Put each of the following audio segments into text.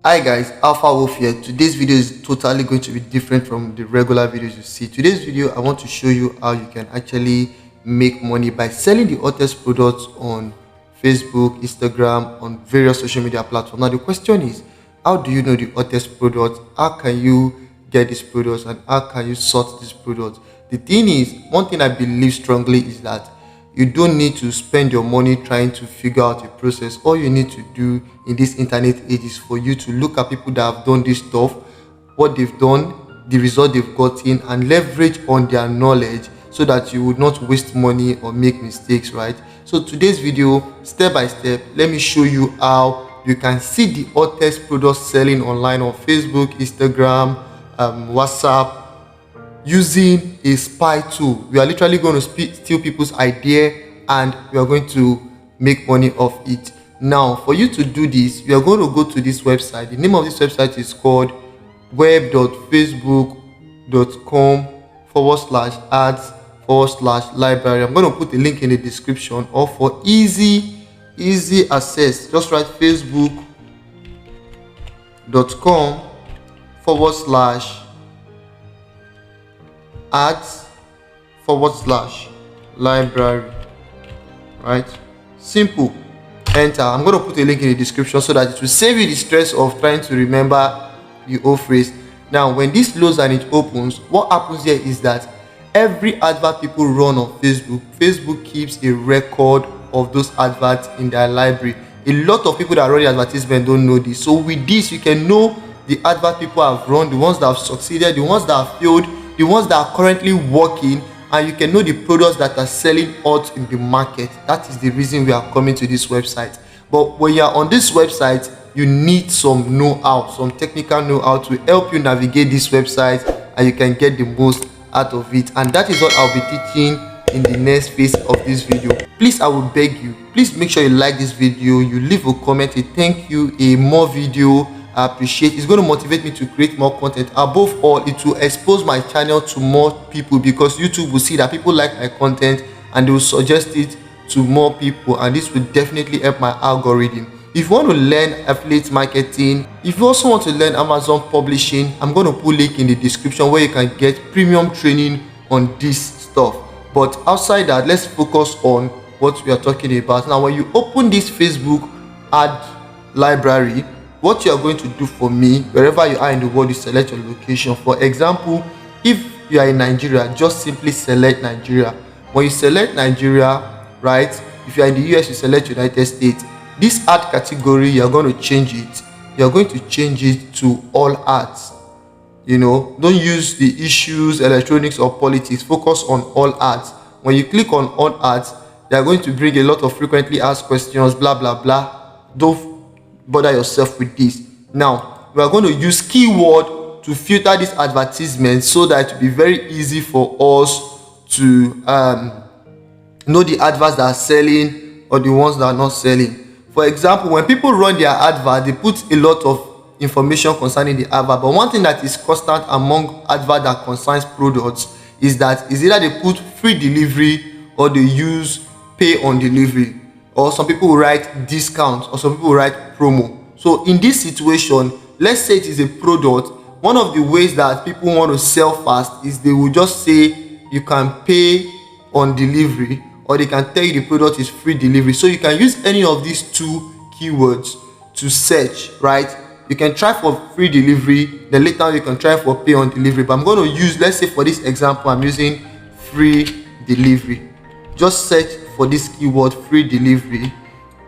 Hi guys, Alpha Wolf here. Today's video is totally going to be different from the regular videos you see. Today's video, I want to show you how you can actually make money by selling the hottest products on Facebook, Instagram, on various social media platforms. Now the question is, how do you know the hottest products? How can you get these products and how can you sort these products? The thing is, one thing I believe strongly is that you don't need to spend your money trying to figure out a process. All you need to do in this internet age is for you to look at people that have done this stuff, what they've done, the result they've gotten, and leverage on their knowledge so that you would not waste money or make mistakes, right? So today's video, step by step, let me show you how you can see the hottest products selling online on Facebook, Instagram, WhatsApp, using a spy tool. We are literally going to steal people's idea and we are going to make money off it. Now, for you to do this, we are going to go to this website. The name of this website is called web.facebook.com/ads/library. I'm going to put a link in the description, or for easy access, just write facebook.com/ads/library, right? Simple. Enter. I'm going to put a link in the description so that it will save you the stress of trying to remember the whole phrase. Now when this loads and it opens, what happens here is that every advert people run on Facebook keeps a record of those adverts in their library. A lot of people that run the advertisement don't know this. So with this, you can know the advert people have run, the ones that have succeeded, the ones that have failed, the ones that are currently working, and you can know the products that are selling hot in the market. That is the reason we are coming to this website. But when you are on this website, you need some know-how, some technical know-how to help you navigate this website, and you can get the most out of it. And that is what I'll be teaching in the next phase of this video. Please, I will beg you, please make sure you like this video, you leave a comment, a thank you, a more video. I appreciate it's going to motivate me to create more content. Above all, it will expose my channel to more people, because YouTube will see that people like my content and they will suggest it to more people, and this will definitely help my algorithm. If you want to learn affiliate marketing, if you also want to learn Amazon publishing, I'm going to put link in the description where you can get premium training on this stuff. But outside that, let's focus on what we are talking about. Now when you open this Facebook ad library, what you are going to do for me, wherever you are in the world, you select your location. For example, if you are in Nigeria, just simply select Nigeria. When you select Nigeria, right, if you are in the US, you select United States. This ad category, you are going to change it. You are going to change it to all ads. Don't use the issues, electronics, or politics. Focus on all ads. When you click on all ads, they are going to bring a lot of frequently asked questions, blah blah blah. Don't bother yourself with this. Now we are going to use keyword to filter this advertisement so that it will be very easy for us to know the adverts that are selling or the ones that are not selling. For example, when people run their advert, they put a lot of information concerning the advert, but one thing that is constant among advert that concerns products is that is either they put free delivery or they use pay on delivery, or some people will write discount, or some people will write promo. So in this situation, let's say it is a product. One of the ways that people want to sell fast is they will just say you can pay on delivery, or they can tell you the product is free delivery. So you can use any of these two keywords to search, right? You can try for free delivery, then later you can try for pay on delivery. But I'm going to use, let's say for this example, I'm using free delivery. Just search for this keyword, free delivery,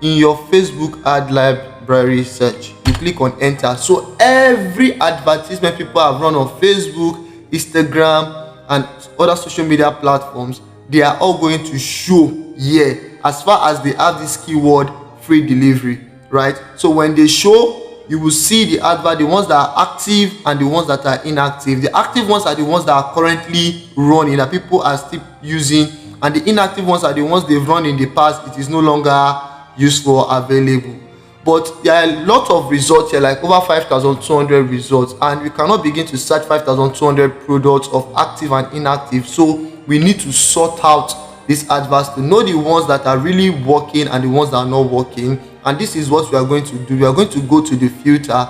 in your Facebook ad library search. You click on enter. So every advertisement people have run on Facebook, Instagram, and other social media platforms, they are all going to show here as far as they have this keyword free delivery, right? So when they show, you will see the advert, the ones that are active and the ones that are inactive. The active ones are the ones that are currently running, that people are still using, and the inactive ones are the ones they've run in the past. It is no longer useful or available. But there are a lot of results here, like over 5,200 results, and we cannot begin to search 5,200 products of active and inactive. So we need to sort out these adverts to know the ones that are really working and the ones that are not working. And this is what we are going to do. We are going to go to the filter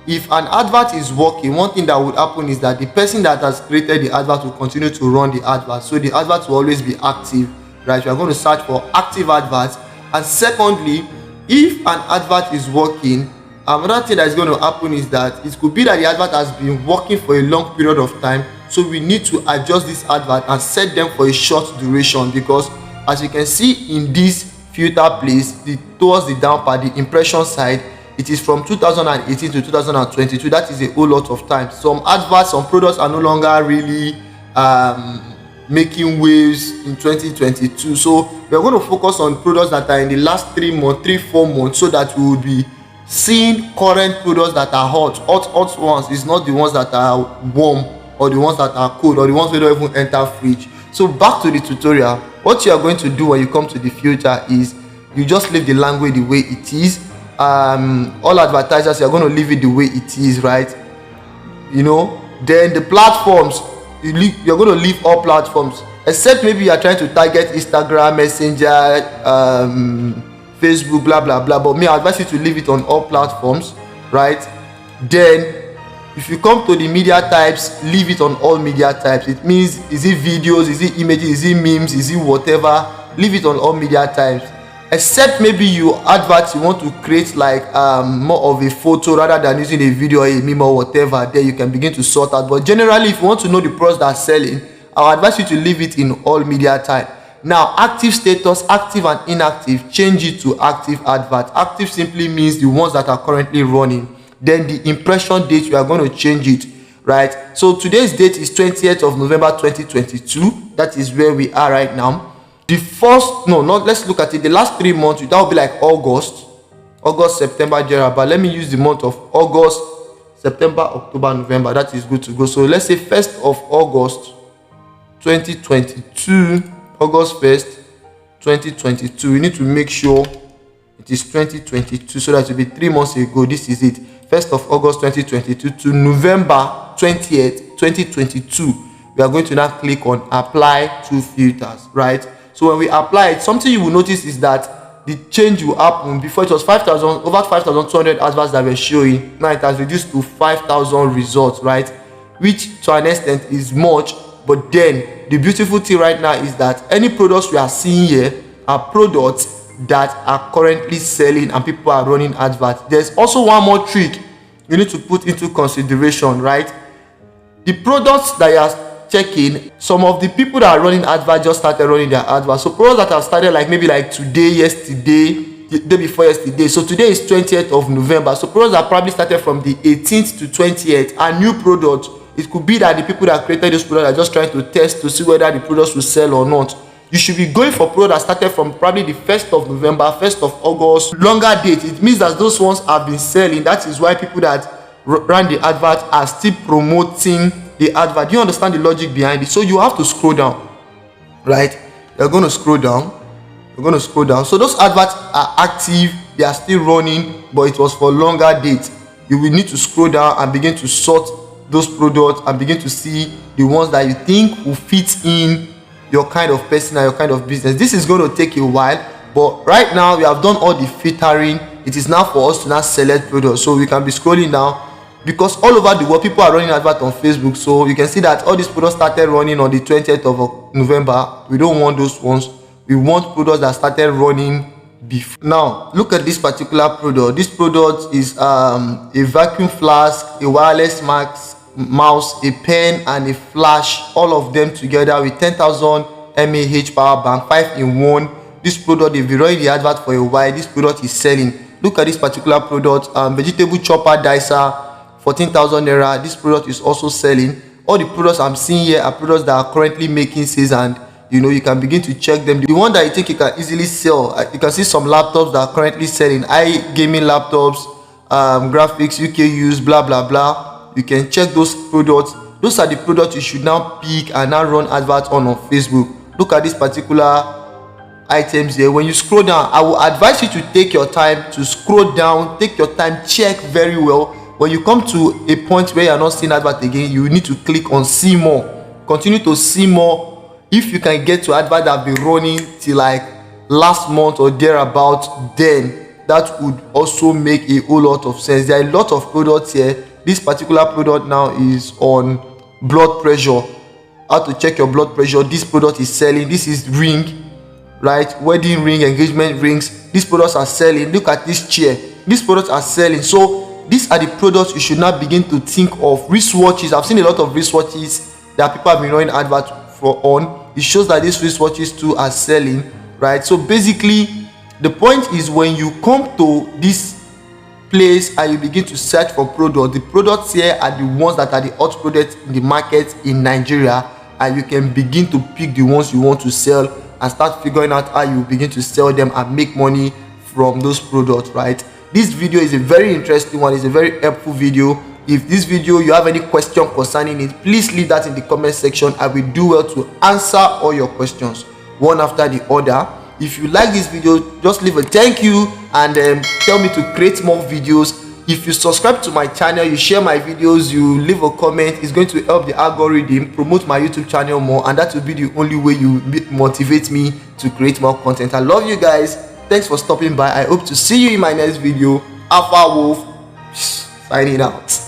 if an advert is working, one thing that would happen is that the person that has created the advert will continue to run the advert, so the advert will always be active, right? You are going to search for active adverts. And secondly, if an advert is working, another thing that is going to happen is that it could be that the advert has been working for a long period of time, so we need to adjust this advert and set them for a short duration, because as you can see in this filter place, towards the down part, the impression side, it is from 2018 to 2022. That is a whole lot of time. Some adverts, some products are no longer really making waves in 2022, so we're going to focus on products that are in the last 4 months, so that we will be seeing current products that are hot ones. Is not the ones that are warm, or the ones that are cold, or the ones we don't even enter fridge. So back to the tutorial. What you are going to do when you come to the filter is you just leave the language the way it is. All advertisers, you are going to leave it the way it is, right? Then the platforms, you're going to leave all platforms, except maybe you are trying to target Instagram, Messenger, Facebook, blah blah blah. But me, I advise you to leave it on all platforms, right? Then if you come to the media types, leave it on all media types. It means, is it videos, is it images, is it memes, is it whatever, leave it on all media types. Except maybe you want to create like more of a photo rather than using a video or a meme or whatever, then you can begin to sort out. But generally, if you want to know the products that are selling, I'll advise you to leave it in all media type. Now, active status, active and inactive, change it to active advert. Active simply means the ones that are currently running. Then the impression date, you are going to change it, right? So today's date is 20th of November 2022. That is where we are right now. Let's look at it. The last 3 months, that will be like August, September, January. But let me use the month of August, September, October, November. That is good to go. So let's say 1st of August 2022, August 1st 2022. We need to make sure it is 2022, so that will be 3 months ago. This is it. 1st of August 2022 to November 20th 2022. We are going to now click on apply to filters, right? So when we apply it, something you will notice is that the change will happen. Before it was over 5,200 adverts that were showing. Now it has reduced to 5,000 results, right? Which to an extent is much. But then the beautiful thing right now is that any products we are seeing here are products that are currently selling and people are running adverts. There's also one more trick you need to put into consideration, right? The products that you are checking, some of the people that are running adverts just started running their adverts. So products that have started like today, yesterday, the day before yesterday. So today is 20th of November. So products that probably started from the 18th to 20th are new products. It could be that the people that created this product are just trying to test to see whether the products will sell or not. You should be going for products that started from probably the 1st of November, 1st of August, longer date. It means that those ones have been selling. That is why people that ran the advert are still promoting the advert. Do you understand the logic behind it? So you have to scroll down, right? You're going to scroll down. So those adverts are active. They are still running, but it was for longer date. You will need to scroll down and begin to sort those products and begin to see the ones that you think will fit in your kind of person and your kind of business. This is going to take a while, but right now we have done all the filtering. It is now for us to now select products. So we can be scrolling down, because all over the world people are running adverts on Facebook. So you can see that all these products started running on the 20th of November. We don't want those ones. We want products that started running before. Now look at this particular product. This product is a vacuum flask, a wireless mouse, a pen and a flash, all of them together with 10,000 mAh power bank, 5-in-1. This product, they've been running the advert for a while. This product is selling. Look at this particular product, vegetable chopper dicer, 14,000 naira. This product is also selling. All the products I'm seeing here are products that are currently making sales, and you can begin to check them. The one that you think you can easily sell, you can see some laptops that are currently selling, gaming laptops, graphics, UKUs, blah blah blah. You can check those products. Those are the products you should now pick and now run adverts on Facebook. Look at these particular items here. When you scroll down, I will advise you to take your time to scroll down. Take your time, check very well. When you come to a point where you're not seeing advert again, you need to click on see more. Continue to see more. If you can get to advert that have been running till like last month or thereabout, then that would also make a whole lot of sense. There are a lot of products here. This particular product now is on blood pressure, how to check your blood pressure. This product is selling. This is ring, right? Wedding ring, engagement rings. These products are selling. Look at this chair. These products are selling. So these are the products you should now begin to think of. Wristwatches. I've seen a lot of wristwatches that people have been running advert for on. It shows that these wristwatches too are selling, right? So basically, the point is when you come to this place and you begin to search for products, the products here are the ones that are the hot products in the market in Nigeria, and you can begin to pick the ones you want to sell and start figuring out how you begin to sell them and make money from those products, right? This video is a very interesting one. It's a very helpful video. If this video you have any question concerning it, please leave that in the comment section. I will do well to answer all your questions one after the other. If you like this video, just leave a thank you and tell me to create more videos. If you subscribe to my channel, you share my videos, you leave a comment, it's going to help the algorithm promote my YouTube channel more, and that will be the only way you motivate me to create more content. I love you guys. Thanks for stopping by. I hope to see you in my next video. Alpha Wolf signing out.